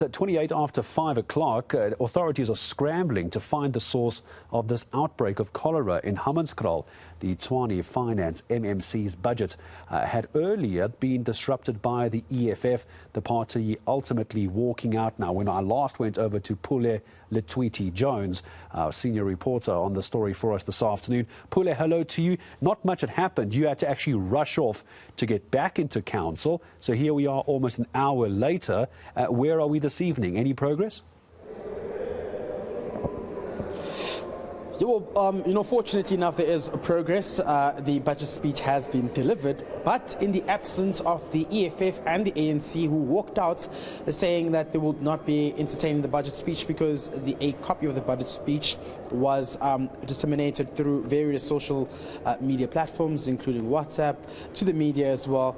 At 28 after 5 o'clock, authorities are scrambling to find the source of this outbreak of cholera in Hammanskraal. The Tshwane Finance MMC's budget had earlier been disrupted by the EFF, the party ultimately walking out now. When I last went over to Pule Letshwiti-Jones, our senior reporter on the story for us this afternoon. Pule, hello to you. Not much had happened. You had to actually rush off to get back into council. So here we are almost an hour later. Where are we this evening? Any progress? Yeah, well, fortunately enough, there is progress. The budget speech has been delivered, but in the absence of the EFF and the ANC, who walked out saying that they would not be entertaining the budget speech because a copy of the budget speech was disseminated through various social media platforms, including WhatsApp, to the media as well.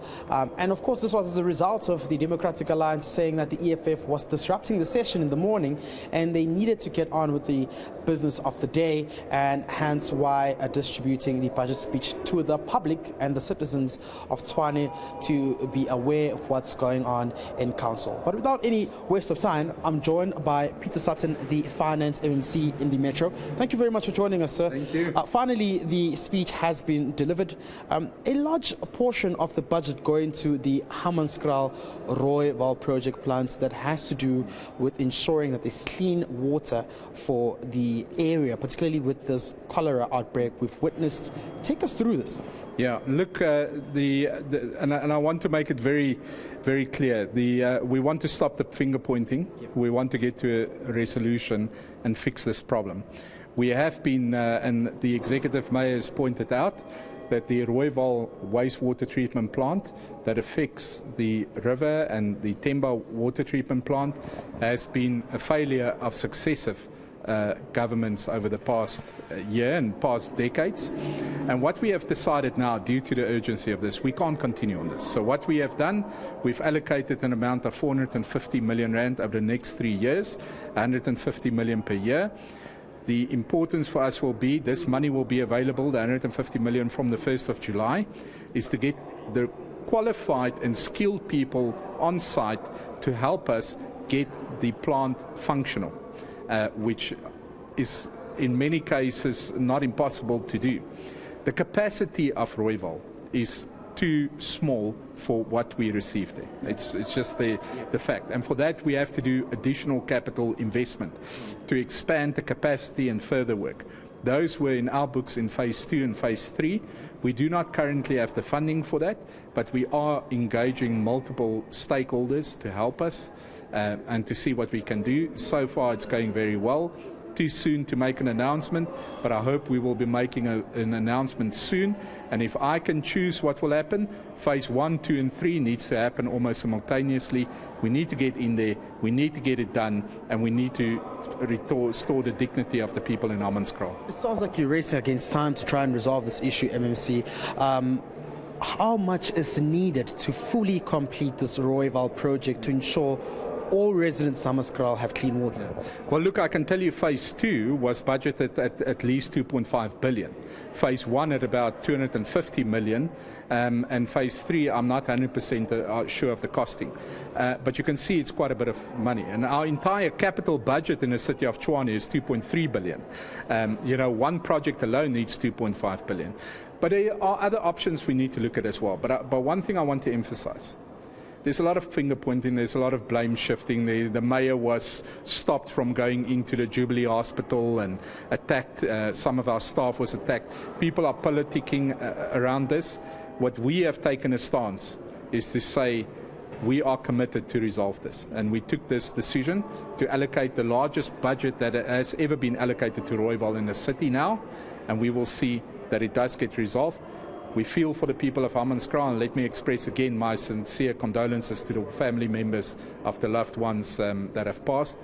And of course, this was as a result of the Democratic Alliance saying that the EFF was disrupting the session in the morning and they needed to get on with the business of the day, and hence why distributing the budget speech to the public and the citizens of Tshwane to be aware of what's going on in council. But without any waste of time, I'm joined by Peter Sutton, the Finance MMC in the Metro. Thank you very much for joining us, sir. Thank you. Finally, the speech has been delivered. A large portion of the budget going to the Hammanskraal Rooiwal project plants that has to do with ensuring that there's clean water for the area, particularly with this cholera outbreak we've witnessed. Take us through this. Yeah, look, and I want to make it very, very clear. We want to stop the finger pointing. We want to get to a resolution and fix this problem. We have been, and the executive mayor has pointed out, that the Rooiwal wastewater treatment plant that affects the river and the Temba water treatment plant has been a failure of successive governments over the past year and past decades. And what we have decided now, due to the urgency of this, we can't continue on this. So what we have done, we've allocated an amount of 450 million rand over the next 3 years, 150 million per year. The importance for us will be, this money will be available, the 150 million from the 1st of July, is to get the qualified and skilled people on site to help us get the plant functional, which is in many cases not impossible to do. The capacity of Rooiwal is too small for what we received there. It's just the fact. And for that, we have to do additional capital investment to expand the capacity and further work. Those were in our books in phase 2 and phase 3. We do not currently have the funding for that, but we are engaging multiple stakeholders to help us and to see what we can do. So far, it's going very well. Too soon to make an announcement, but I hope we will be making an announcement soon. And if I can choose what will happen, phase 1, 2 and 3 needs to happen almost simultaneously. We need to get in there, we need to get it done, and we need to restore the dignity of the people in Hammanskraal. It sounds like you're racing against time to try and resolve this issue, MMC. How much is needed to fully complete this Rooiwal project to ensure all residents of Hammanskraal have clean water? Well, look, I can tell you phase 2 was budgeted at least 2.5 billion. Phase 1 at about 250 million. And phase 3, I'm not 100% sure of the costing. But you can see it's quite a bit of money. And our entire capital budget in the city of Tshwane is 2.3 billion. One project alone needs 2.5 billion. But there are other options we need to look at as well. But one thing I want to emphasize. There's a lot of finger pointing, there's a lot of blame shifting. The mayor was stopped from going into the Jubilee Hospital and attacked, some of our staff was attacked. People are politicking around this. What we have taken a stance is to say we are committed to resolve this. And we took this decision to allocate the largest budget that has ever been allocated to Rooiwal in the city now, and we will see that it does get resolved. We feel for the people of Hammanskraal, and let me express again my sincere condolences to the family members of the loved ones that have passed.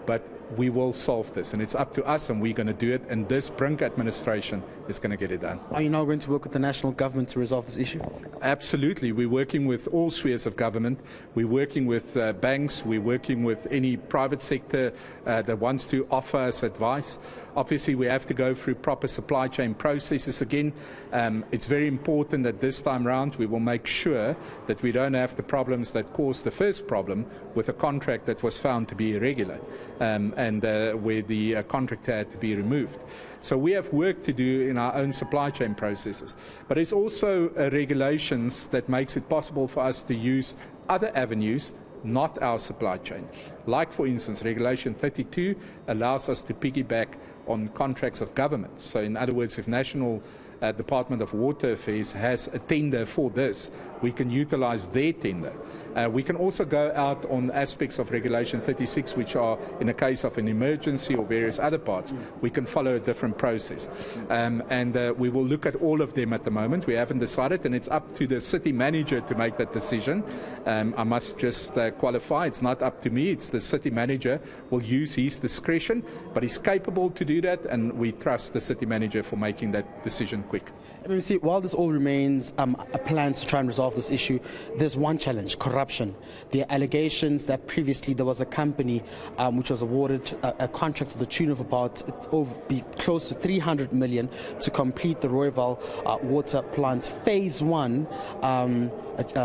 But we will solve this, and it's up to us, and we're going to do it, and this Brink administration is going to get it done. Are you now going to work with the national government to resolve this issue? Absolutely. We're working with all spheres of government. We're working with banks. We're working with any private sector that wants to offer us advice. Obviously, we have to go through proper supply chain processes again. It's very important that this time round we will make sure that we don't have the problems that caused the first problem with a contract that was found to be irregular and where the contractor had to be removed. So we have work to do in our own supply chain processes. But there's also regulations that makes it possible for us to use other avenues, not our supply chain. Like, for instance, Regulation 32 allows us to piggyback on contracts of government. So in other words, if National Department of Water Affairs has a tender for this, we can utilize their tender. We can also go out on aspects of Regulation 36, which are in a case of an emergency or various other parts. We can follow a different process. We will look at all of them at the moment. We haven't decided, and it's up to the city manager to make that decision. I must just qualify, it's not up to me, it's the city manager will use his discretion, but he's capable to do that, and we trust the city manager for making that decision quick. MMC, while this all remains a plan to try and resolve this issue, there's one challenge: corruption. There are allegations that previously there was a company which was awarded a contract to the tune of about close to 300 million to complete the Rooiwal water plant phase 1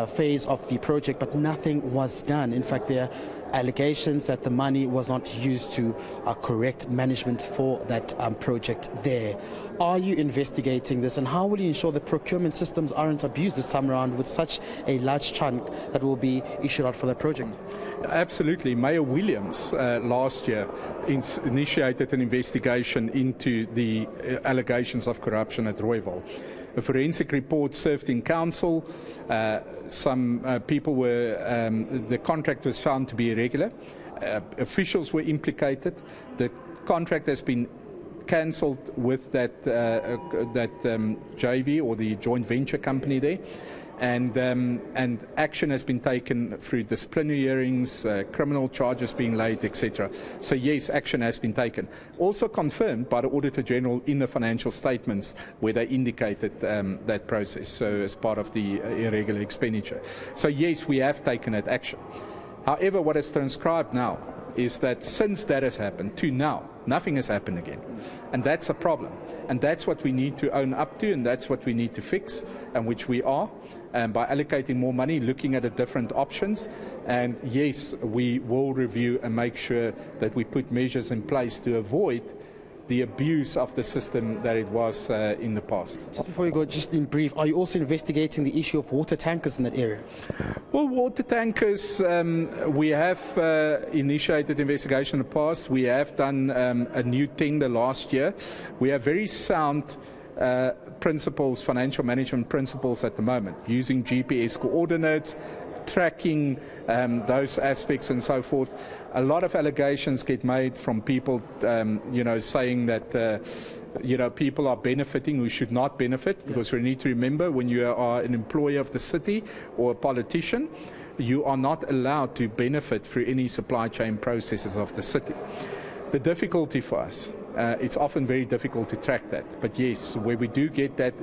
phase of the project, but nothing was done. In fact, there are allegations that the money was not used to correct management for that project there. Are you investigating this, and how will you ensure that procurement systems aren't abused this time around with such a large chunk that will be issued out for that project? Absolutely. Mayor Williams last year initiated an investigation into the allegations of corruption at Rooiwal. A forensic report served in council. Some people were, the contract was found to be irregular. Officials were implicated. The contract has been cancelled with that JV or the joint venture company there. And action has been taken through disciplinary hearings, criminal charges being laid, etc. So yes, action has been taken. Also confirmed by the Auditor General in the financial statements where they indicated that process, so as part of the irregular expenditure. So yes, we have taken that action. However, what is transcribed now is that since that has happened to now, nothing has happened again. And that's a problem. And that's what we need to own up to, and that's what we need to fix, and which we are, by allocating more money, looking at the different options. And yes, we will review and make sure that we put measures in place to avoid the abuse of the system that it was in the past. Just before you go, just in brief, are you also investigating the issue of water tankers in that area? Well, water tankers, we have initiated investigation in the past. We have done a new tender last year. We have very sound principles, financial management principles at the moment, using GPS coordinates, tracking those aspects and so forth. A lot of allegations get made from people, saying that, people are benefiting who should not benefit, because we need to remember, when you are an employee of the city or a politician, you are not allowed to benefit through any supply chain processes of the city. The difficulty for us, it's often very difficult to track that. But yes, where we do get that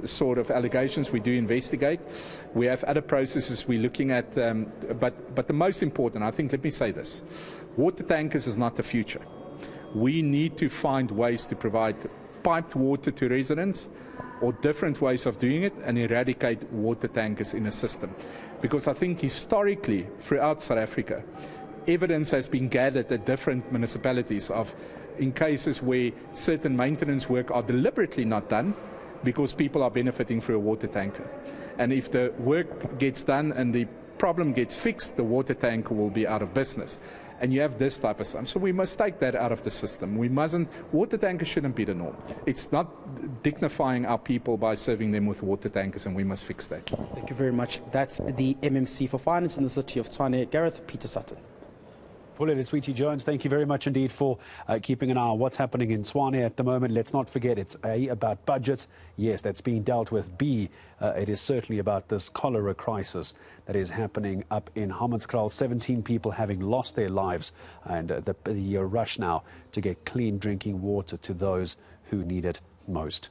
sort of allegations, we do investigate. We have other processes we're looking at. But the most important, I think, let me say this, water tankers is not the future. We need to find ways to provide piped water to residents, or different ways of doing it, and eradicate water tankers in a system. Because I think historically, throughout South Africa, evidence has been gathered at different municipalities of in cases where certain maintenance work are deliberately not done because people are benefiting through a water tanker. And if the work gets done and the problem gets fixed, the water tanker will be out of business. And you have this type of stuff. So we must take that out of the system. We mustn't, water tankers shouldn't be the norm. It's not dignifying our people by serving them with water tankers, and we must fix that. Thank you very much. That's the MMC for Finance in the city of Tshwane, Gareth Peter Sutton. Pule Letshwiti-Jones, thank you very much indeed for keeping an eye on what's happening in Tshwane at the moment. Let's not forget, it's A, about budgets. Yes, that's being dealt with. B, it is certainly about this cholera crisis that is happening up in Hammanskraal. 17 people having lost their lives, and the rush now to get clean drinking water to those who need it most.